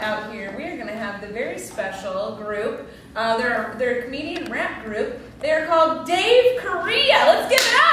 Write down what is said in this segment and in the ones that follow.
out here, we are going to have the very special group. They're a comedian rap group. They are called Dave Korea. Let's give it up!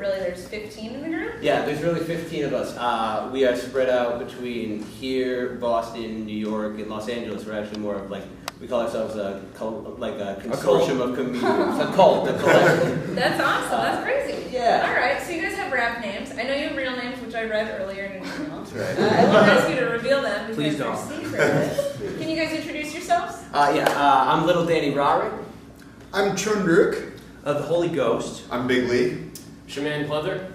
There's 15 in the group? Yeah, there's really 15 of us. We are spread out between here, Boston, New York, and Los Angeles. We're actually more of like, we call ourselves a consortium of comedians. A cult, a collective. That's awesome, that's crazy. Yeah. Alright, so you guys have rap names. I know you have real names, which I read earlier in an email. That's right. I won't ask you to reveal them because Please they're don't. secret. Can you guys introduce yourselves? I'm Little Danny Rarick. I'm Chundruk. The Holy Ghost. I'm Big Lee. Shaman Pleather.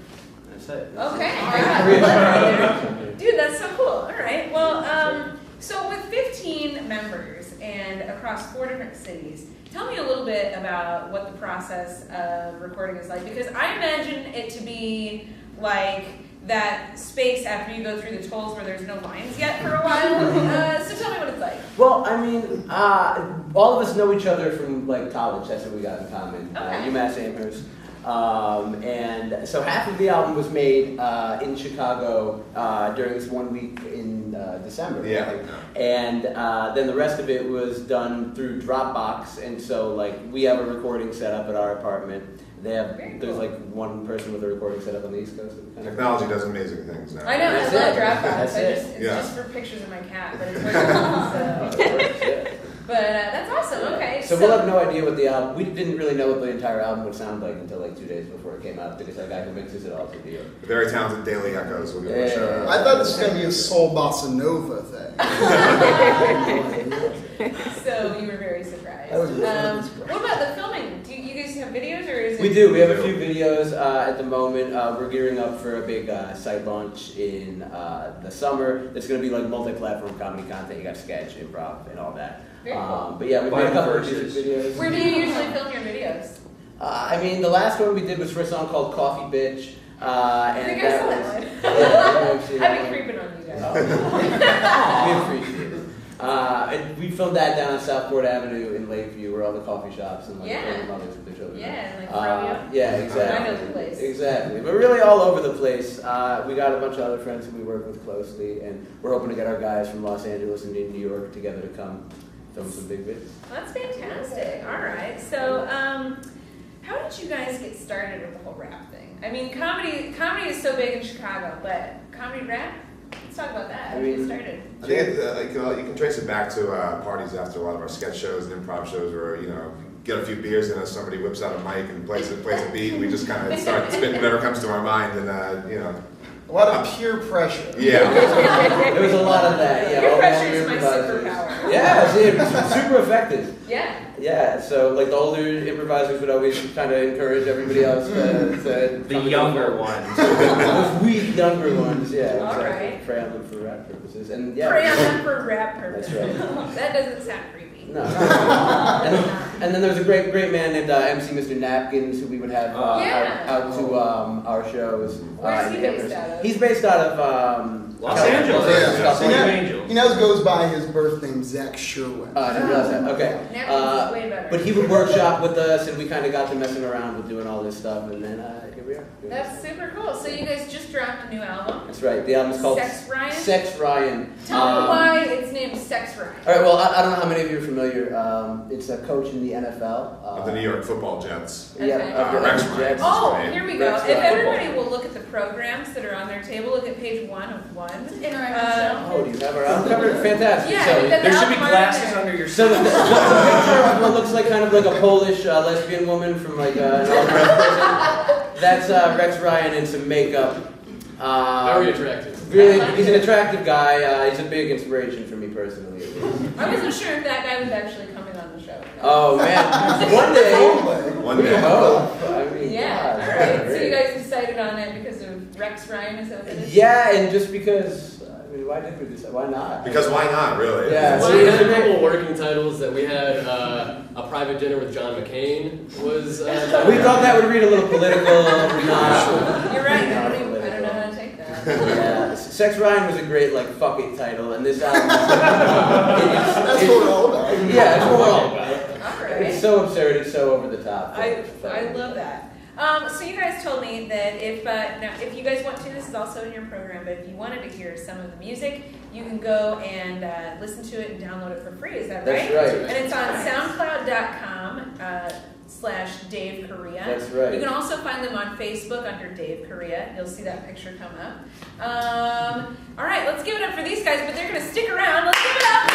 That's it. Okay. Yeah. Dude, that's so cool. Alright, well, so with 15 members and across 4 different cities, tell me a little bit about what the process of recording is like, because I imagine it to be like that space after you go through the tolls where there's no lines yet for a while. So tell me what it's like. Well, I mean, all of us know each other from like college. That's what we got in common. Okay. UMass Amherst. And so half of the album was made in Chicago during this 1 week in December. Yeah. Right? And then the rest of it was done through Dropbox. And so like we have a recording set up at our apartment. There's like one person with a recording set up on the East Coast. Technology does amazing things now. I know, I love Dropbox. It's Yeah. just for pictures of my cat, but it's working. But that's awesome. Okay. So we'll have no idea what the album. We didn't really know what the entire album would sound like until like 2 days before it came out because that guy who mixes it all to the. Very talented Daily Echoes. We'll give it a shout out. I thought this was going to be a soul bossa nova thing. So you were very surprised. I was really surprised. What about the filming? Do you guys have videos or is it? We do. We have a few videos at the moment. We're gearing up for a big site launch in the summer. It's going to be like multi-platform comedy content. You got sketch, improv, and all that. Very cool. But yeah, we've made a couple of music videos. Where do you usually film your videos? I mean, the last one we did was for a song called Coffee Bitch. I And think I saw that one. Yeah, I've been creeping on you guys. we appreciate it. And we filmed that down on Southport Avenue in Lakeview, where all the coffee shops and like Yeah. the mothers with their children. Yeah, and like Froyo. Yeah, exactly. I know the place. Exactly. But really all over the place. We got a bunch of other friends who we work with closely, and we're hoping to get our guys from Los Angeles and New York together to come film some big vids. That's fantastic. All right. So, how did you guys get started with the whole rap thing? I mean, comedy is so big in Chicago, but comedy rap? Let's talk about that. How did you get started? I think you can trace it back to parties after a lot of our sketch shows and improv shows where, get a few beers in us, somebody whips out a mic and plays a beat, and we just kind of start spitting whatever comes to our mind, and A lot of peer pressure. Yeah. There was a lot of that. Yeah, Peer all pressure the is my improvisers. superpower. Yeah, it was super effective. Yeah. Yeah, so like the older improvisers would always kind of encourage everybody else to The younger ones. Those weak younger ones, yeah, All exactly. right. Prey on them for rap purposes, and yeah. Pray on them for rap purposes. That's right. That doesn't sound creepy. No. and then there was a great man named MC Mr. Napkins who we would have out to our shows. Where's he in based Amherst. out of? He's based out of Los Angeles. He now goes by his birth name, Zach Sherwin. I didn't realize that. Okay. Napkins is way better. But he would workshop with us, and we kind of got to messing around with doing all this stuff, and then here we are. That's super cool. So you guys just dropped a new album. That's right. The album's called Sex Ryan? Sex Ryan. Tell me why it's named Sex Ryan. All right. Well, I don't know how many of you are familiar. It's a coach in the NFL. Of the New York Football Jets. Yeah. Okay. Of the Rex Jets. Ryan. Oh, Right. here we go. Rex If Ryan. everybody will look at the programs that are on their table, look at page 1 of 1. Oh, do you have our album cover? Fantastic. Yeah, So, we've got There the should be album glasses right there. under your so the picture of what looks like kind of like a Polish lesbian woman from like an all-dress prison. That's Rex Ryan in some makeup. Very attractive. Really, he's an attractive guy. He's a big inspiration for me personally. I wasn't sure if that guy was actually coming on the show. Oh man, one day. One day. Oh, I mean, Yeah, God, alright. So great. you guys decided on it because of Rex Ryan, is that what it is? Yeah, and just because Why did we decide? Why not? Because why not, really? Yeah. Well, we had a couple of working titles that we had. A Private Dinner with John McCain was. We thought that would read a little political. Not. You're right. Not I don't know political. how to take that. Yeah. Sex Rhyme was a great like fuck it title, and this album. That's what we're all about. Yeah, that's what we're all about. All right. It's so absurd. It's so over the top. I love that. So you guys told me that now if you guys want to, this is also in your program, but if you wanted to hear some of the music, you can go and listen to it and download it for free. Is that right? That's right. And it's on SoundCloud.com/Dave Korea. That's right. You can also find them on Facebook under Dave Korea. You'll see that picture come up. All right, let's give it up for these guys, but they're going to stick around. Let's give it up.